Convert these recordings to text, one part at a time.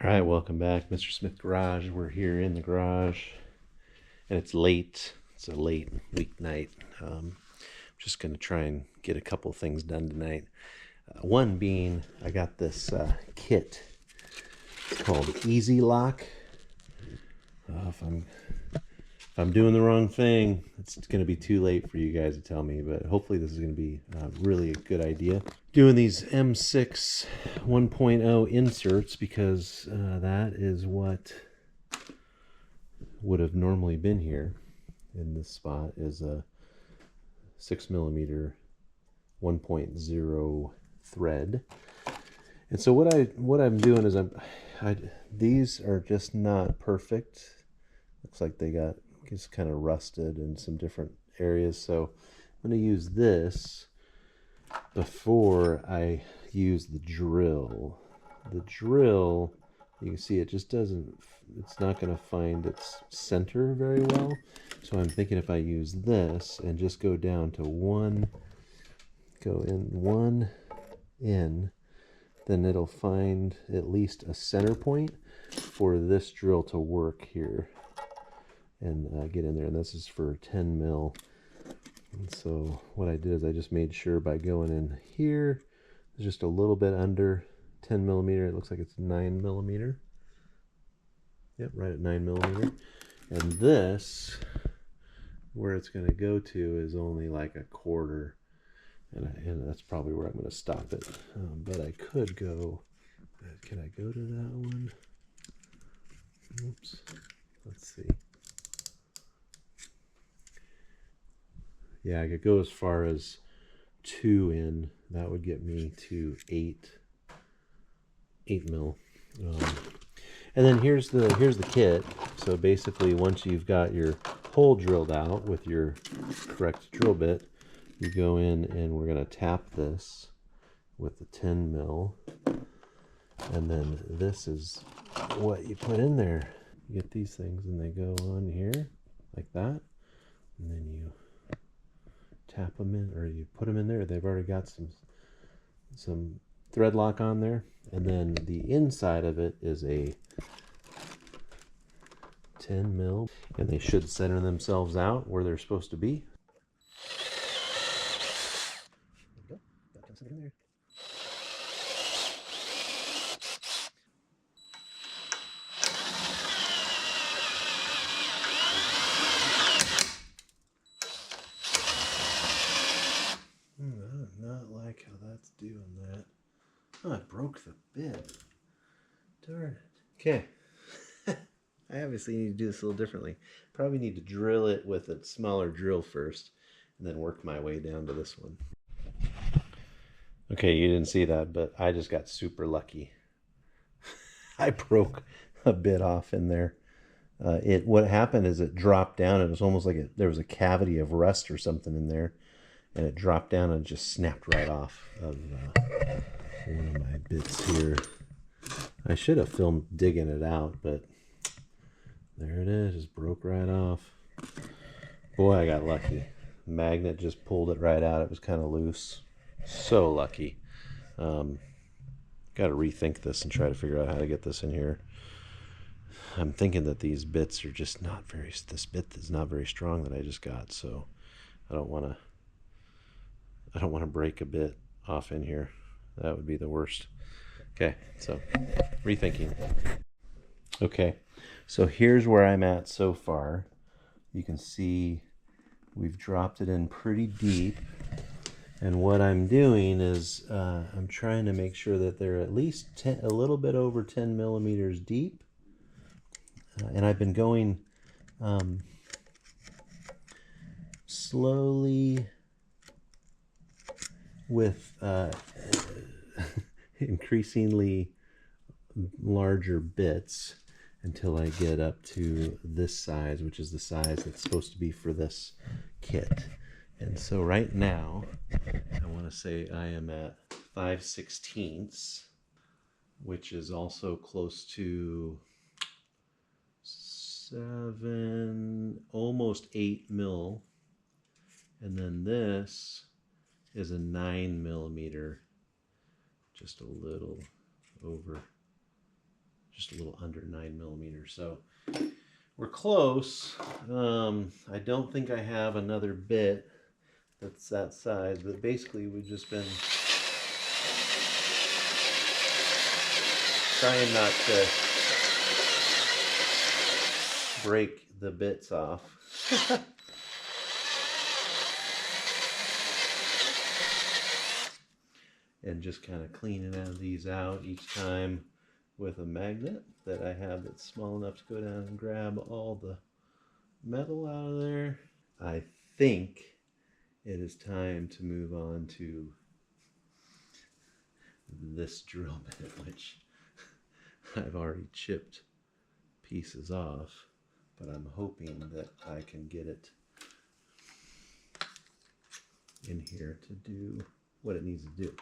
All right, welcome back, Mr. Smith Garage. We're here in the garage, and it's late. It's a late weeknight. Just going to try and get a couple things done tonight. One being, I got this kit. It's called Easy Lock. If I'm doing the wrong thing, it's going to be too late for you guys to tell me, but hopefully this is going to be really a good idea. Doing these M6 1.0 inserts because that is what would have normally been here in this spot is a 6mm 1.0 thread. And so what I'm doing is these are just not perfect. Looks like they got just kind of rusted in some different areas. So I'm going to use this before I use the drill. The drill, you can see it just doesn't, it's not going to find its center very well. So I'm thinking if I use this and just go down to one in, then it'll find at least a center point for this drill to work here and get in there. And this is for 10 mil. And so what I did is I just made sure by going in here, just a little bit under 10mm. It looks like it's 9mm. Yep, right at 9mm. And this, where it's going to go to, is only like a quarter. And that's probably where I'm going to stop it. But I could go, can I go to that one? Oops, let's see. Yeah, I could go as far as 2 in. That would get me to 8 mil. And then here's the kit. So basically, once you've got your hole drilled out with your correct drill bit, you go in and we're going to tap this with the 10 mil. And then this is what you put in there. You get these things and they go on here like that. And then you tap them in, or you put them in there. They've already got some thread lock on there. And then the inside of it is a 10 mil. And they should center themselves out where they're supposed to be. There we go. Got something in there. Not like how that's doing that. Oh, I broke the bit. Darn it. Okay. I obviously need to do this a little differently. Probably need to drill it with a smaller drill first and then work my way down to this one. Okay, you didn't see that, but I just got super lucky. I broke a bit off in there. What happened is it dropped down. It was almost like there was a cavity of rust or something in there, and it dropped down and just snapped right off of one of my bits here. I should have filmed digging it out, but there it is, just broke right off. Boy, I got lucky. Magnet just pulled it right out. It was kind of loose. So lucky. Got to rethink this and try to figure out how to get this in here. I'm thinking that these bits are just not very, this bit is not very strong that I just got, so I don't want to break a bit off in here. That would be the worst. Okay, so rethinking. Okay, so here's where I'm at so far. You can see we've dropped it in pretty deep. And what I'm doing is I'm trying to make sure that they're at least a little bit over 10 millimeters deep. And I've been going slowly with increasingly larger bits until I get up to this size, which is the size that's supposed to be for this kit. And so right now, I want to say I am at 5/16, which is also close to 7, almost 8 mil. And then this is a 9mm, just a little over just a little under 9 millimeters. So we're close. I don't think I have another bit that's that size, but basically we've just been trying not to break the bits off. And just kind of cleaning these out each time with a magnet that I have that's small enough to go down and grab all the metal out of there. I think it is time to move on to this drill bit, which I've already chipped pieces off, but I'm hoping that I can get it in here to do what it needs to do.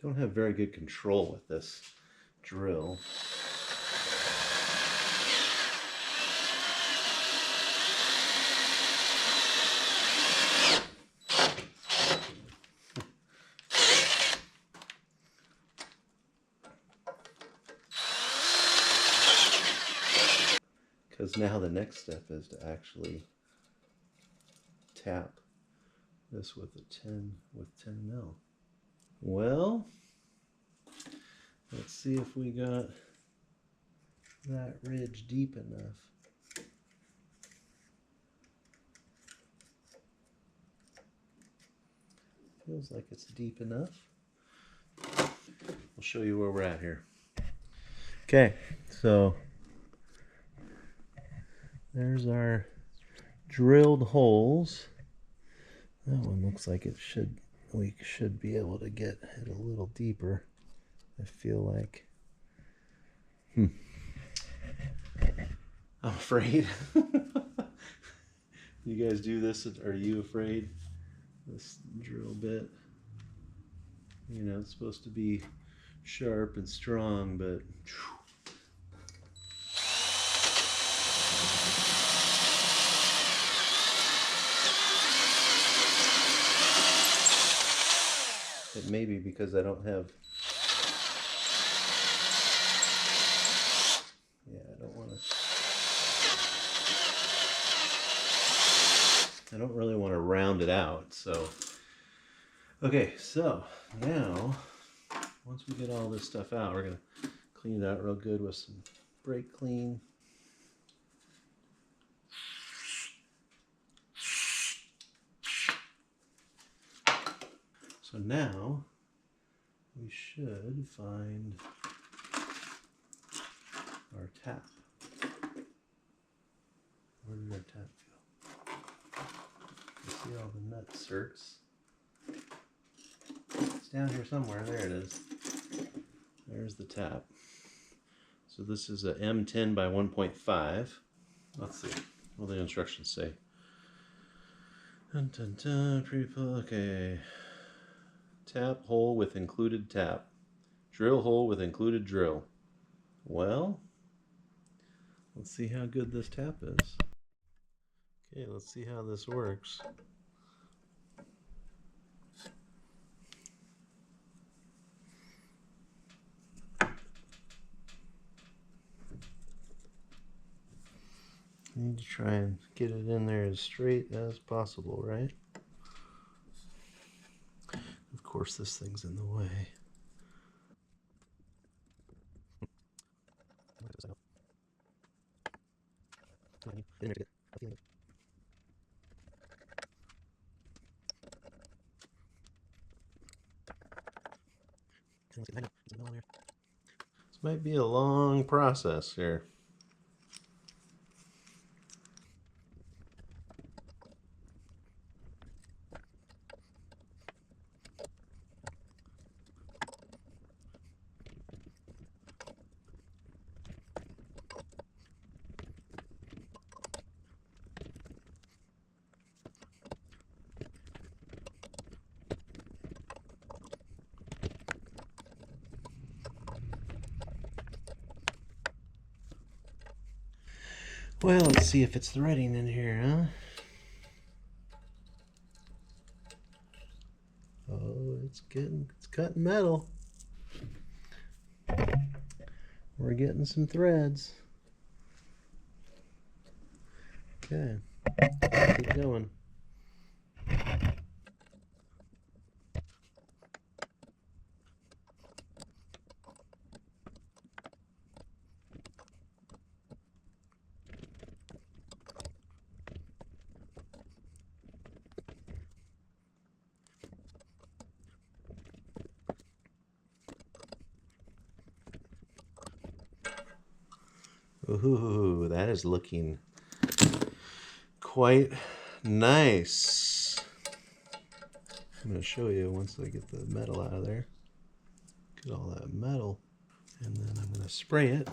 Don't have very good control with this drill. Because now the next step is to actually tap this with 10 mil. Well, let's see if we got that ridge deep enough. Feels like it's deep enough. I'll show you where we're at here. Okay, so there's our drilled holes. That one looks like we should be able to get it a little deeper. I feel like. I'm afraid. You guys do this? Are you afraid? This drill bit. You know, it's supposed to be sharp and strong, but it may be because I don't have. Yeah, I don't want to. I don't really want to round it out, so. Okay, so now, once we get all this stuff out, we're going to clean it out real good with some brake clean. So now, we should find our tap. Where did our tap go? You see all the nut certs? It's down here somewhere. There it is. There's the tap. So this is a M10 by 1.5. Let's see. What do the instructions say? Dun, dun, dun, pre-pull. Okay. Tap hole with included tap. Drill hole with included drill. Well, let's see how good this tap is. Okay, let's see how this works. Need to try and get it in there as straight as possible, right? Of course, this thing's in the way. This might be a long process here. Well, let's see if it's threading in here, huh? Oh, it's cutting metal. We're getting some threads. Okay, keep going. Ooh, that is looking quite nice. I'm going to show you once I get the metal out of there. Get all that metal. And then I'm going to spray it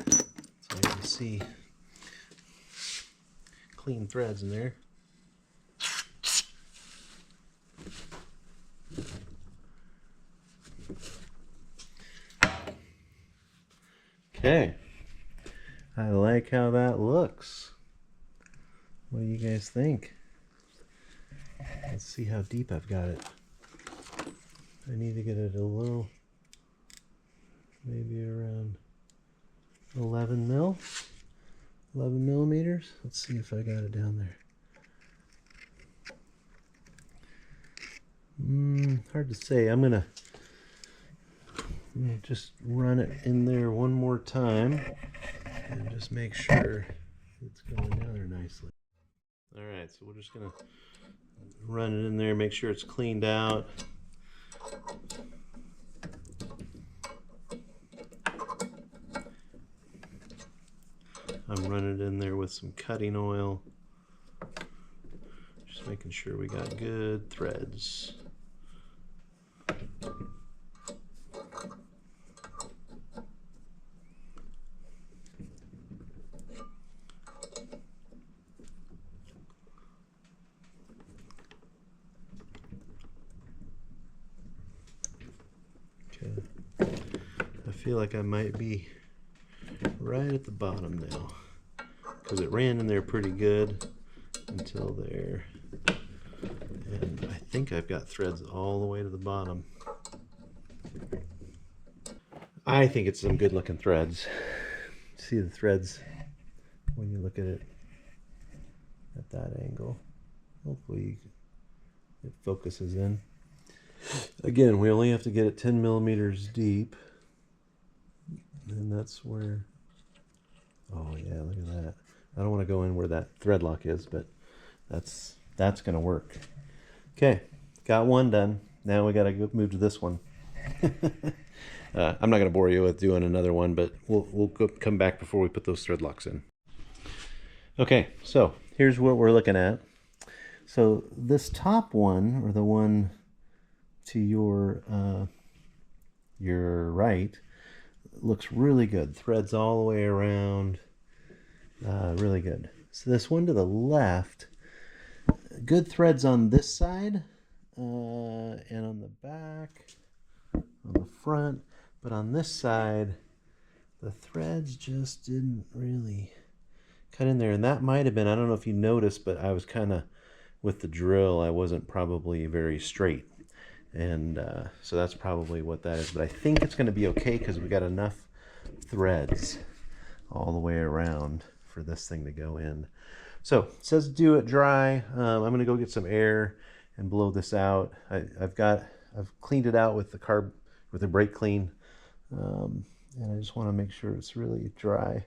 so I can see clean threads in there. Okay. I like how that looks. What do you guys think? Let's see how deep I've got it. I need to get it a little, maybe around 11 millimeters. Let's see if I got it down there. Hard to say. I'm gonna just run it in there one more time and just make sure it's going down there nicely. All right, so we're just gonna run it in there, make sure it's cleaned out. I'm running it in there with some cutting oil, just making sure we got good threads. Okay, I feel like I might be right at the bottom now, because it ran in there pretty good until there, and I think I've got threads all the way to the bottom. I think it's some good looking threads. See the threads when you look at it at that angle. Hopefully it focuses in. Again, we only have to get it 10 millimeters deep, and that's where, oh yeah, look at that. I don't want to go in where that thread lock is, but that's gonna work. Okay, got one done. Now we gotta move to this one. I'm not gonna bore you with doing another one, but we'll come back before we put those thread locks in. Okay, so here's what we're looking at. So this top one, or the one to your right, looks really good. Threads all the way around, really good. So this one to the left, good threads on this side and on the back, on the front, but on this side, the threads just didn't really cut in there. And that might have been, I don't know if you noticed, but I was kind of, with the drill, I wasn't probably very straight. And so that's probably what that is. But I think it's going to be okay because we got enough threads all the way around for this thing to go in. So it says do it dry. I'm going to go get some air and blow this out. I've cleaned it out with the brake clean. And I just want to make sure it's really dry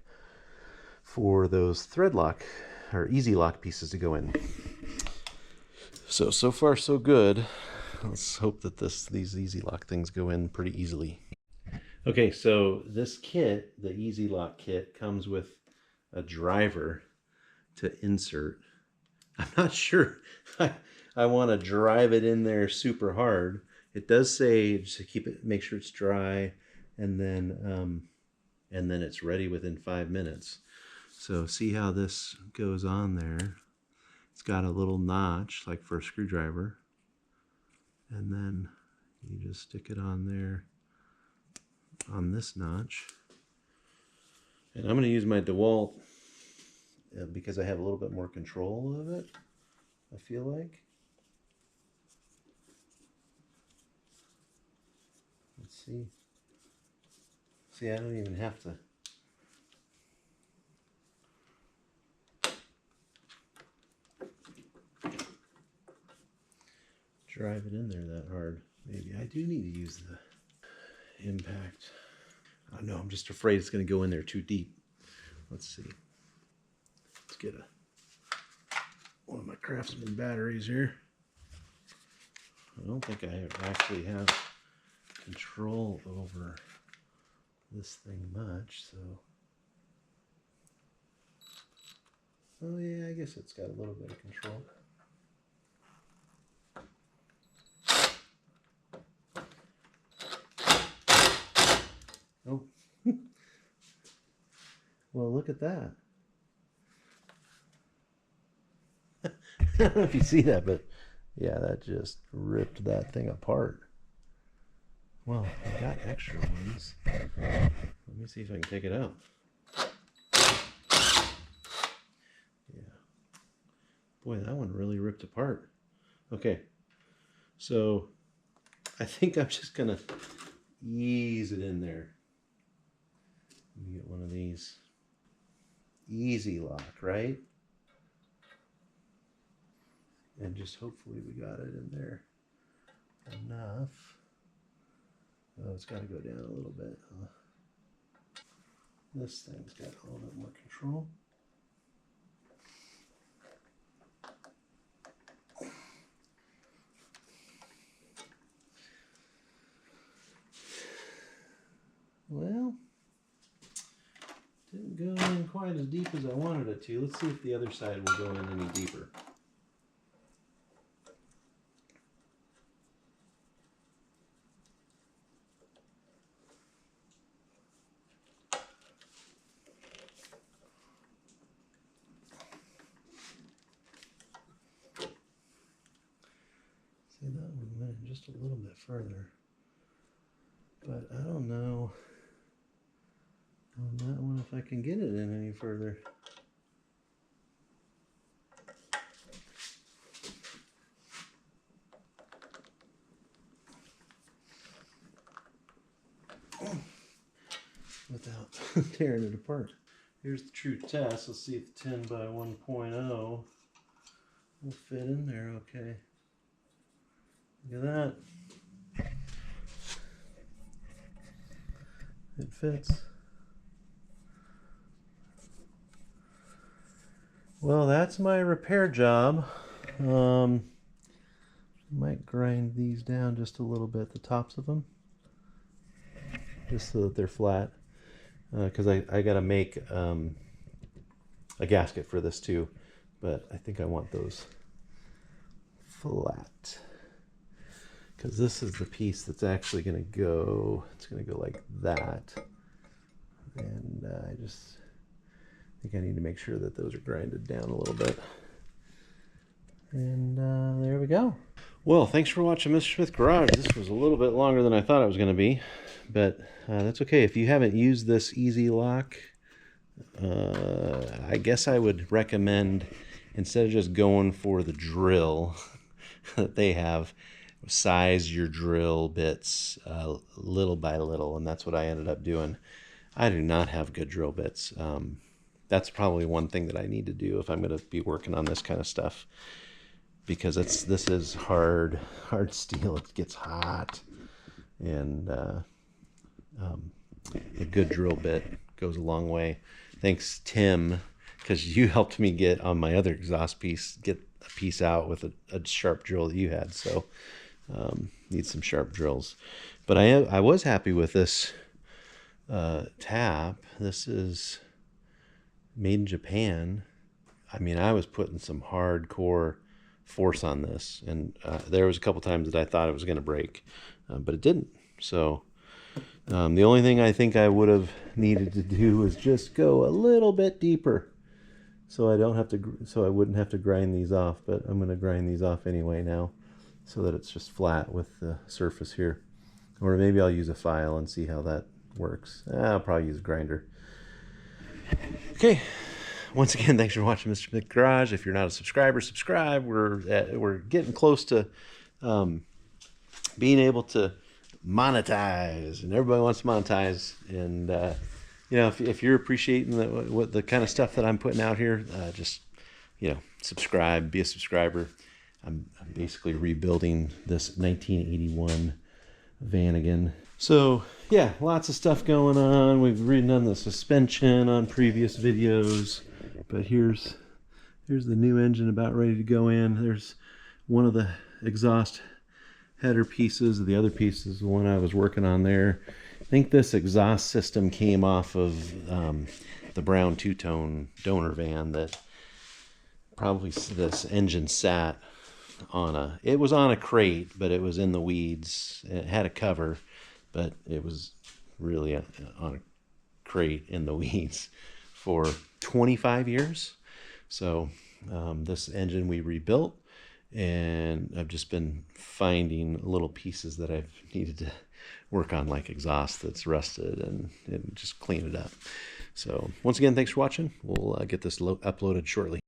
for those thread lock or easy lock pieces to go in. So far so good. Let's hope that these easy lock things go in pretty easily. Okay, so this kit, the easy lock kit, comes with a driver to insert. I'm not sure I want to drive it in there super hard. It does say just to keep it, make sure it's dry, and then it's ready within 5 minutes. So see how this goes on there. It's got a little notch like for a screwdriver, and then you just stick it on there on this notch. And I'm going to use my DeWalt because I have a little bit more control of it, I feel like. Let's see. See, I don't even have to. Drive it in there that hard. Maybe I do need to use the impact. I know, I'm just afraid it's going to go in there too deep. Let's see. Let's get one of my Craftsman batteries here. I don't think I actually have control over this thing much, so. Oh yeah, I guess it's got a little bit of control. Oh. Well, look at that. I don't know if you see that, but yeah, that just ripped that thing apart. Well, I got extra ones. Let me see if I can take it out. Yeah. Boy, that one really ripped apart. Okay. So I think I'm just going to ease it in there. Let me get one of these. Easy lock, right? And just hopefully we got it in there enough. Oh, it's got to go down a little bit. Huh? This thing's got a little bit more control. Well, didn't go in quite as deep as I wanted it to. Let's see if the other side will go in any deeper. See, that one went in just a little bit further. But I don't know on that one if I can get it in any further. Without tearing it apart. Here's the true test. Let's see if the 10 by 1.0 will fit in there okay. Look at that. It fits. Well, that's my repair job. Might grind these down just a little bit, the tops of them, just so that they're flat. Because I got to make a gasket for this too, but I think I want those flat. Because this is the piece that's actually going to go, it's going to go like that. And I just think I need to make sure that those are grinded down a little bit. And there we go. Well, thanks for watching Mr. Smith Garage. This was a little bit longer than I thought it was going to be, but that's okay. If you haven't used this Easy Lock, I guess I would recommend, instead of just going for the drill that they have, size your drill bits little by little, and that's what I ended up doing. I do not have good drill bits. That's probably one thing that I need to do if I'm going to be working on this kind of stuff, because this is hard steel. It gets hot, and a good drill bit goes a long way. Thanks, Tim, because you helped me get on my other exhaust piece, get a piece out with a sharp drill that you had. So need some sharp drills. But I was happy with this tap. This is made in Japan. I mean, I was putting some hardcore force on this, and there was a couple times that I thought it was going to break, but it didn't. So the only thing I think I would have needed to do was just go a little bit deeper, so I wouldn't have to grind these off. But I'm going to grind these off anyway now, so that it's just flat with the surface here. Or maybe I'll use a file and see how that works. I'll probably use a grinder. Okay, once again, thanks for watching Mr. Mick Garage. If you're not a subscriber, subscribe. We're getting close to being able to monetize, and everybody wants to monetize. And you know, if you're appreciating the kind of stuff that I'm putting out here, just, you know, subscribe, be a subscriber. I'm basically rebuilding this 1981 Vanagon. So yeah, lots of stuff going on. We've redone the suspension on previous videos, but here's the new engine about ready to go in. There's one of the exhaust header pieces. The other piece is the one I was working on there. I think this exhaust system came off of the brown two-tone donor van that probably this engine sat on it was on a crate, but it was in the weeds. It had a cover, but it was really on a crate in the weeds for 25 years. So this engine we rebuilt, and I've just been finding little pieces that I've needed to work on, like exhaust that's rusted, and just clean it up. So once again, thanks for watching. We'll get this uploaded shortly.